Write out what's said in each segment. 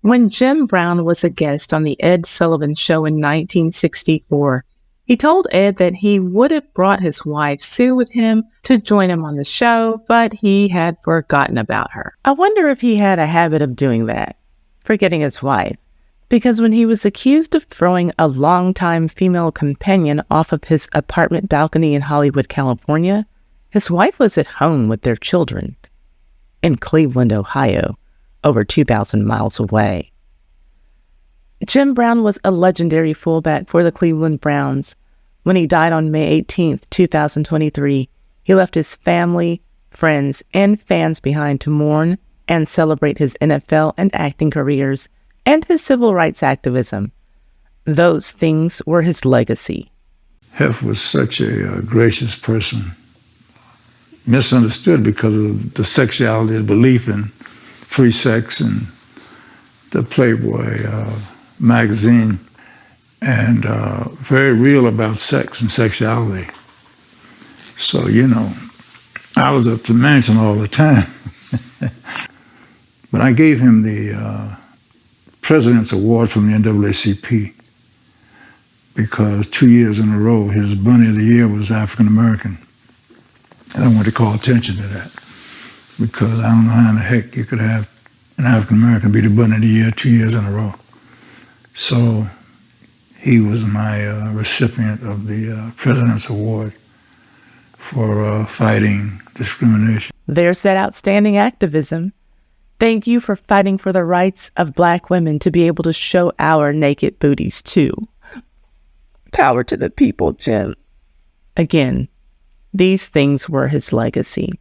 When Jim Brown was a guest on the Ed Sullivan Show in 1964, he told Ed that he would have brought his wife Sue with him to join him on the show, but he had forgotten about her. I wonder if he had a habit of doing that, forgetting his wife, because when he was accused of throwing a longtime female companion off of his apartment balcony in Hollywood, California, his wife was at home with their children in Cleveland, Ohio, over 2,000 miles away. Jim Brown was a legendary fullback for the Cleveland Browns. When he died on May 18, 2023, he left his family, friends, and fans behind to mourn and celebrate his NFL and acting careers and his civil rights activism. Those things were his legacy. Hef was such a gracious person. Misunderstood because of the sexuality, the belief in free sex and the Playboy magazine, and very real about sex and sexuality. So, I was up to Mansion all the time. But I gave him the President's Award from the NAACP because 2 years in a row, his Bunny of the Year was African American. And I wanted to call attention to that because I don't know how in the heck you could have an African American be the Bunny of the Year 2 years in a row. So he was my recipient of the President's Award for fighting discrimination. There's that outstanding activism. Thank you for fighting for the rights of Black women to be able to show our naked booties too. Power to the people, Jim. Again, these things were his legacy.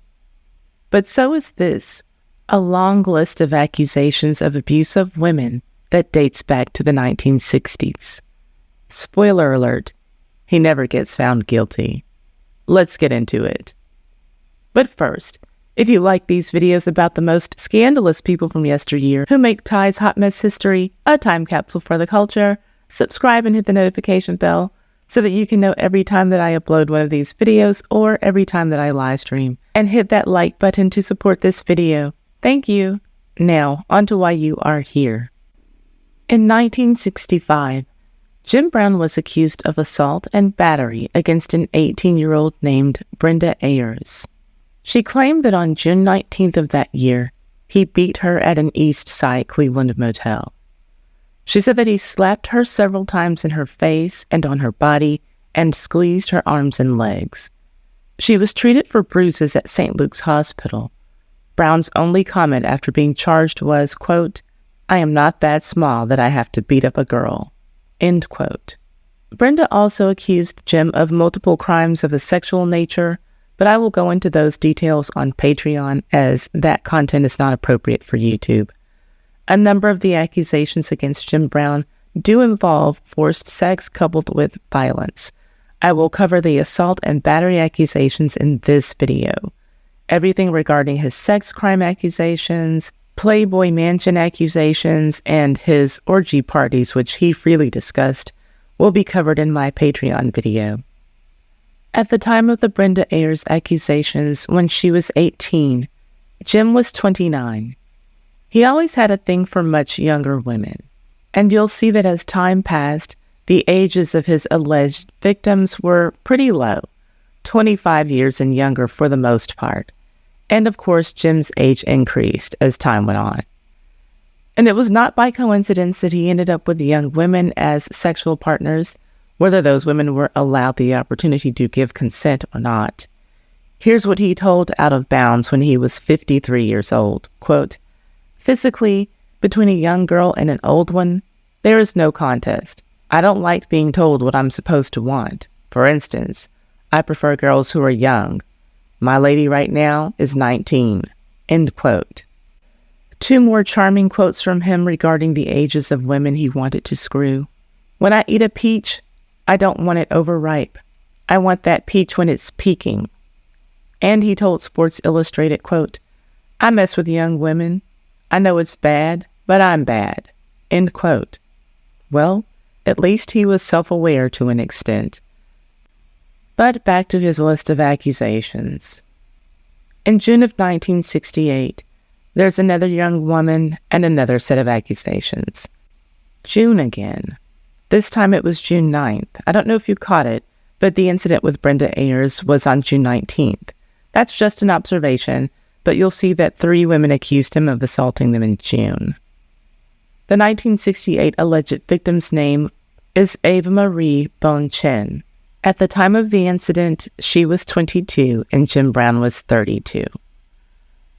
But so is this, a long list of accusations of abuse of women that dates back to the 1960s. Spoiler alert, he never gets found guilty. Let's get into it. But first, if you like these videos about the most scandalous people from yesteryear who make Ty's hot mess history a time capsule for the culture, subscribe and hit the notification bell so that you can know every time that I upload one of these videos or every time that I live stream. And hit that like button to support this video. Thank you. Now, on to why you are here. In 1965, Jim Brown was accused of assault and battery against an 18-year-old named Brenda Ayers. She claimed that on June 19th of that year, he beat her at an East Side Cleveland motel. She said that he slapped her several times in her face and on her body and squeezed her arms and legs. She was treated for bruises at St. Luke's Hospital. Brown's only comment after being charged was, quote, "I am not that small that I have to beat up a girl," end quote. Brenda also accused Jim of multiple crimes of a sexual nature, but I will go into those details on Patreon as that content is not appropriate for YouTube. A number of the accusations against Jim Brown do involve forced sex coupled with violence. I will cover the assault and battery accusations in this video. Everything regarding his sex crime accusations, Playboy Mansion accusations, and his orgy parties, which he freely discussed, will be covered in my Patreon video. At the time of the Brenda Ayers accusations, when she was 18, Jim was 29. He always had a thing for much younger women, and you'll see that as time passed, the ages of his alleged victims were pretty low, 25 years and younger for the most part. And of course, Jim's age increased as time went on. And it was not by coincidence that he ended up with young women as sexual partners, whether those women were allowed the opportunity to give consent or not. Here's what he told Out of Bounds when he was 53 years old, quote, "Physically, between a young girl and an old one, there is no contest. I don't like being told what I'm supposed to want. For instance, I prefer girls who are young. My lady right now is 19, end quote. Two more charming quotes from him regarding the ages of women he wanted to screw. "When I eat a peach, I don't want it overripe. I want that peach when it's peaking." And he told Sports Illustrated, quote, "I mess with young women. I know it's bad, but I'm bad," end quote. Well, at least he was self-aware to an extent. But back to his list of accusations. In June of 1968, There's another young woman and another set of accusations. June again. This time it was June 9th. I don't know if you caught it, but the incident with Brenda Ayers was on June 19th. That's just an observation, but you'll see that 3 women accused him of assaulting them in June. The 1968 alleged victim's name is Ava Marie Bonchen. At the time of the incident, she was 22 and Jim Brown was 32.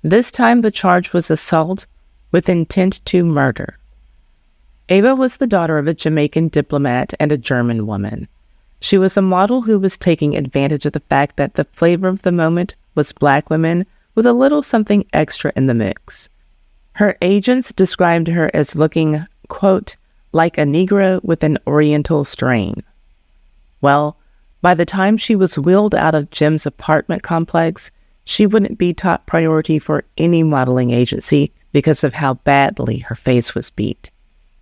This time the charge was assault with intent to murder. Ava was the daughter of a Jamaican diplomat and a German woman. She was a model who was taking advantage of the fact that the flavor of the moment was black women with a little something extra in the mix. Her agents described her as looking, quote, like a Negro with an Oriental strain. Well, by the time she was wheeled out of Jim's apartment complex, she wouldn't be top priority for any modeling agency because of how badly her face was beat.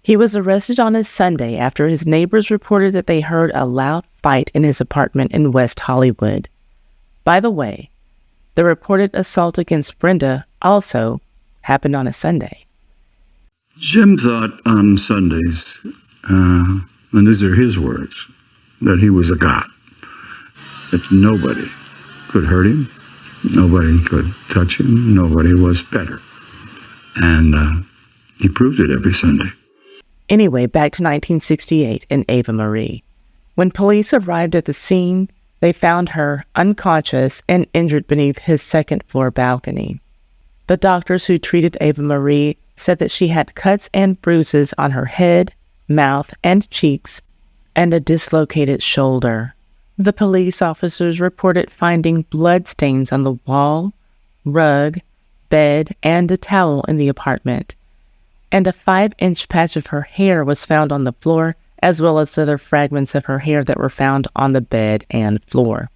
He was arrested on a Sunday after his neighbors reported that they heard a loud fight in his apartment in West Hollywood. By the way, the reported assault against Brenda also happened on a Sunday. Jim thought on Sundays, and these are his words, that he was a god, that nobody could hurt him, nobody could touch him, nobody was better. And he proved it every Sunday. Anyway, back to 1968 and Ava Marie. When police arrived at the scene, they found her unconscious and injured beneath his second-floor balcony. The doctors who treated Ava Marie said that she had cuts and bruises on her head, mouth, and cheeks, and a dislocated shoulder. The police officers reported finding bloodstains on the wall, rug, bed, and a towel in the apartment. And a 5-inch patch of her hair was found on the floor, as well as other fragments of her hair that were found on the bed and floor.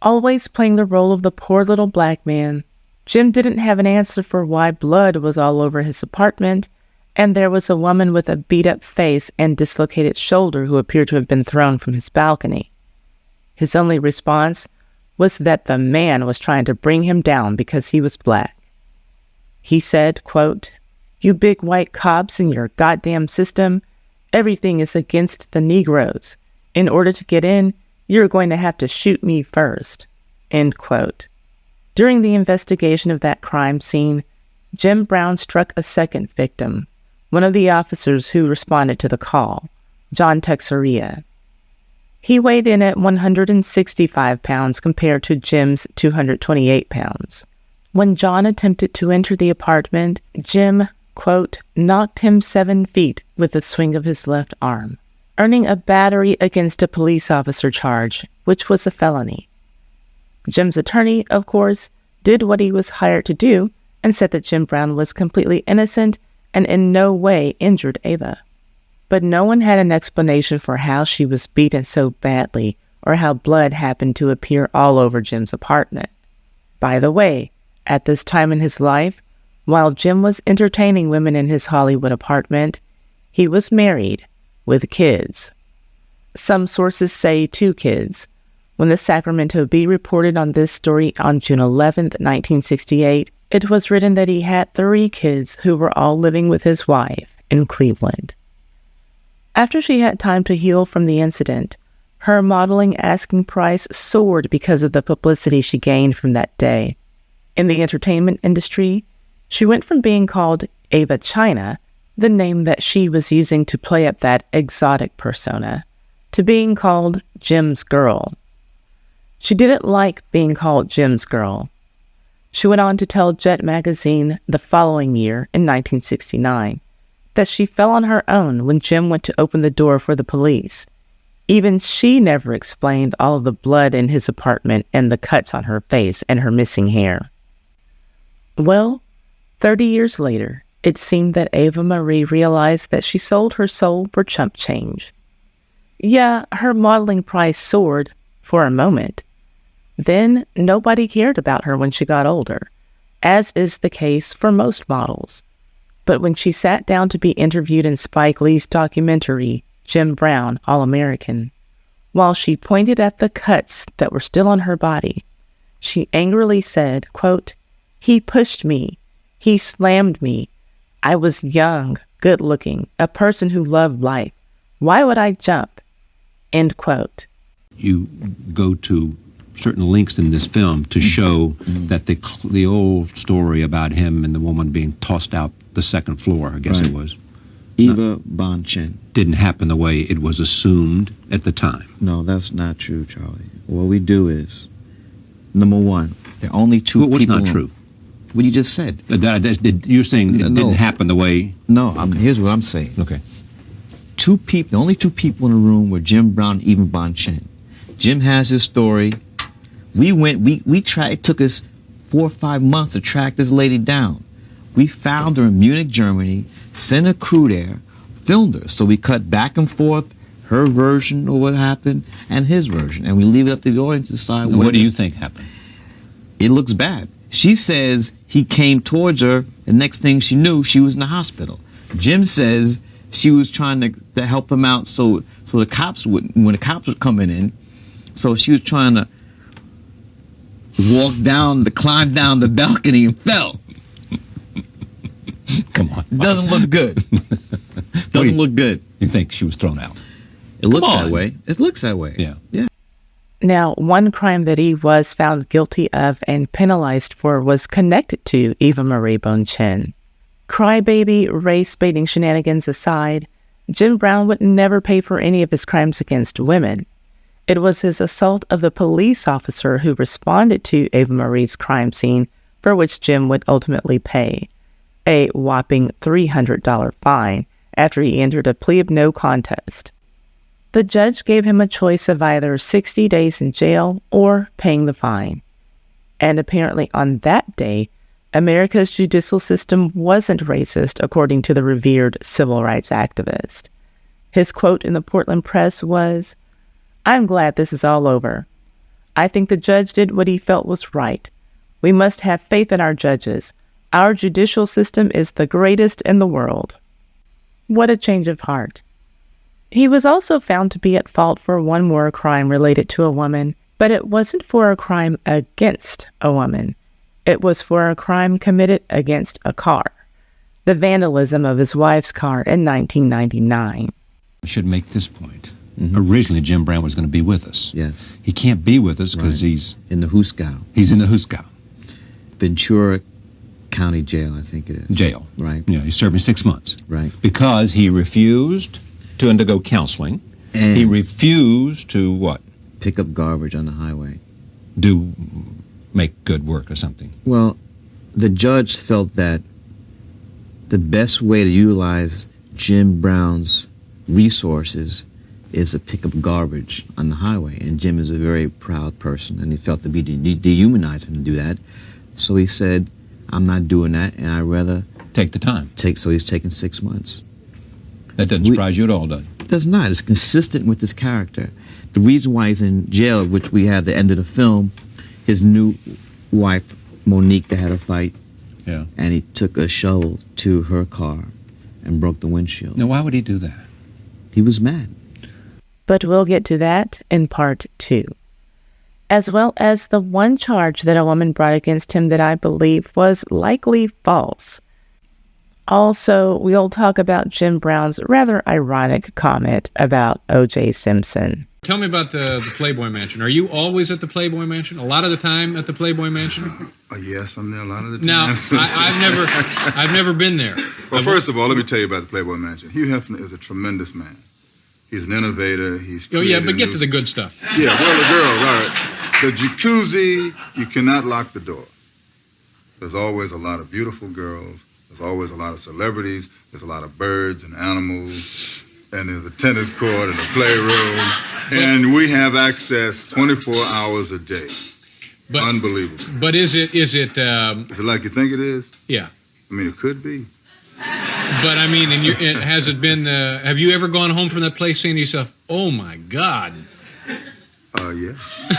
Always playing the role of the poor little black man, Jim didn't have an answer for why blood was all over his apartment, and there was a woman with a beat-up face and dislocated shoulder who appeared to have been thrown from his balcony. His only response was that the man was trying to bring him down because he was black. He said, quote, "You big white cops in your goddamn system, everything is against the Negroes. In order to get in, you're going to have to shoot me first." End quote. During the investigation of that crime scene, Jim Brown struck a second victim, one of the officers who responded to the call, John Texeria. He weighed in at 165 pounds compared to Jim's 228 pounds. When John attempted to enter the apartment, Jim, quote, knocked him 7 feet with the swing of his left arm, earning a battery against a police officer charge, which was a felony. Jim's attorney, of course, did what he was hired to do and said that Jim Brown was completely innocent and in no way injured Ava. But no one had an explanation for how she was beaten so badly or how blood happened to appear all over Jim's apartment. By the way, at this time in his life, while Jim was entertaining women in his Hollywood apartment, he was married with kids. Some sources say 2 kids. When the Sacramento Bee reported on this story on June 11, 1968, it was written that he had 3 kids who were all living with his wife in Cleveland. After she had time to heal from the incident, her modeling asking price soared because of the publicity she gained from that day. In the entertainment industry, she went from being called Ava China, the name that she was using to play up that exotic persona, to being called Jim's Girl. She didn't like being called Jim's Girl. She went on to tell Jet magazine the following year, in 1969, that she fell on her own when Jim went to open the door for the police. Even she never explained all of the blood in his apartment and the cuts on her face and her missing hair. Well, 30 years later, it seemed that Ava Marie realized that she sold her soul for chump change. Yeah, her modeling price soared for a moment. Then nobody cared about her when she got older, as is the case for most models. But when she sat down to be interviewed in Spike Lee's documentary, Jim Brown, All-American, while she pointed at the cuts that were still on her body, she angrily said, quote, "He pushed me. He slammed me. I was young, good-looking, a person who loved life. Why would I jump?" End quote. You go to certain links in this film to show that the old story about him and the woman being tossed out the second floor, I guess it was, Eva Bonchen. didn't happen the way it was assumed at the time. No, that's not true, Charlie. What we do is, number one, there are only two What's people. not true? What you just said. You're saying it No. didn't happen the way... No, here's what I'm saying. Okay. The only two people in the room were Jim Brown and Eva Bonchen. Jim has his story. It took us 4 or 5 months to track this lady down. We found her in Munich, Germany, sent a crew there, filmed her. So we cut back and forth her version of what happened and his version. And we leave it up to the audience to decide What do you think happened? It looks bad. She says he came towards her, and next thing she knew, she was in the hospital. Jim says she was trying to help him out so the cops wouldn't, when the cops were coming in, so she was trying to climb down the balcony and fell. Come on. Doesn't look good. Doesn't look good. You think she was thrown out? It looks Come on. that way. It looks that way. Yeah. Yeah. Now, one crime that he was found guilty of and penalized for was connected to Ava Marie Bonchen. Crybaby, race-baiting shenanigans aside, Jim Brown would never pay for any of his crimes against women. It was his assault of the police officer who responded to Ava Marie's crime scene for which Jim would ultimately pay a whopping $300 fine after he entered a plea of no contest. The judge gave him a choice of either 60 days in jail or paying the fine. And apparently on that day, America's judicial system wasn't racist, according to the revered civil rights activist. His quote in the Portland Press was, "I'm glad this is all over. I think the judge did what he felt was right. We must have faith in our judges. Our judicial system is the greatest in the world." What a change of heart. He was also found to be at fault for one more crime related to a woman, but it wasn't for a crime against a woman. It was for a crime committed against a car, the vandalism of his wife's car in 1999. I should make this point. Originally, Jim Brown was going to be with us. Yes. He can't be with us because Right. he's In the Huskow. in the Huskow Ventura County Jail, I think it is. jail. Right. Yeah, he's serving 6 months. Right. Because he refused to undergo counseling. And He refused to what? pick up garbage on the highway. Make good work or something. Well, the judge felt that the best way to utilize Jim Brown's resources is to pick up garbage on the highway. And Jim is a very proud person, and he felt to be dehumanizing to do that. So he said, "I'm not doing that, and I'd rather Take the time. so he's taking 6 months. That doesn't surprise you at all, does it? It does not. It's consistent with his character. The reason why he's in jail, which we have the end of the film, his new wife, Monique, they had a fight, Yeah. and he took a shovel to her car and broke the windshield. Now, why would he do that? He was mad. But we'll get to that in part 2. As well as the one charge that a woman brought against him that I believe was likely false. Also, we'll talk about Jim Brown's rather ironic comment about O.J. Simpson. Tell me about the Playboy Mansion. Are you always at the Playboy Mansion? A lot of the time at the Playboy Mansion? Yes, I'm there a lot of the time. No, I've never been there. Well, first of all, let me tell you about the Playboy Mansion. Hugh Hefner is a tremendous man. He's an innovator. He's Oh yeah, but created get new- to the good stuff. Yeah, well, the girls, all right. The jacuzzi, you cannot lock the door. There's always a lot of beautiful girls. There's always a lot of celebrities. There's a lot of birds and animals. And there's a tennis court and a playroom. And we have access 24 hours a day. But Unbelievable. but is it Is it like you think it is? yeah? I mean, it could be. But I mean, has it been? Have you ever gone home from that place saying to yourself, "Oh my God"? Yes.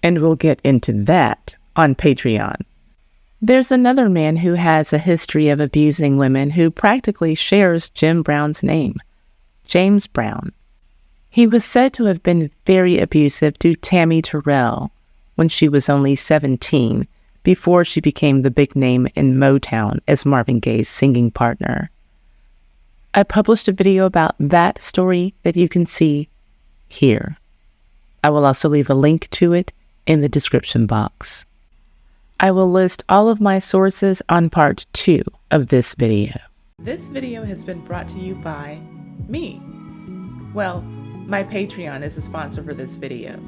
And we'll get into that on Patreon. There's another man who has a history of abusing women who practically shares Jim Brown's name, James Brown. He was said to have been very abusive to Tammy Tyrell when she was only 17, before she became the big name in Motown as Marvin Gaye's singing partner. I published a video about that story that you can see here. I will also leave a link to it in the description box. I will list all of my sources on part 2 of this video. This video has been brought to you by me. Well, my Patreon is a sponsor for this video.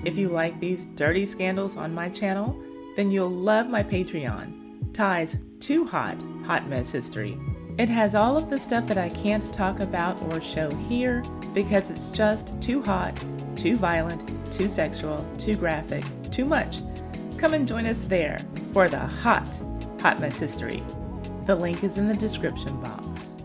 If you like these dirty scandals on my channel, then you'll love my Patreon, Ty's Too Hot Hot Mess History. It has all of the stuff that I can't talk about or show here because it's just too hot, too violent, too sexual, too graphic, too much. Come and join us there for the hot Mess History. The link is in the description box.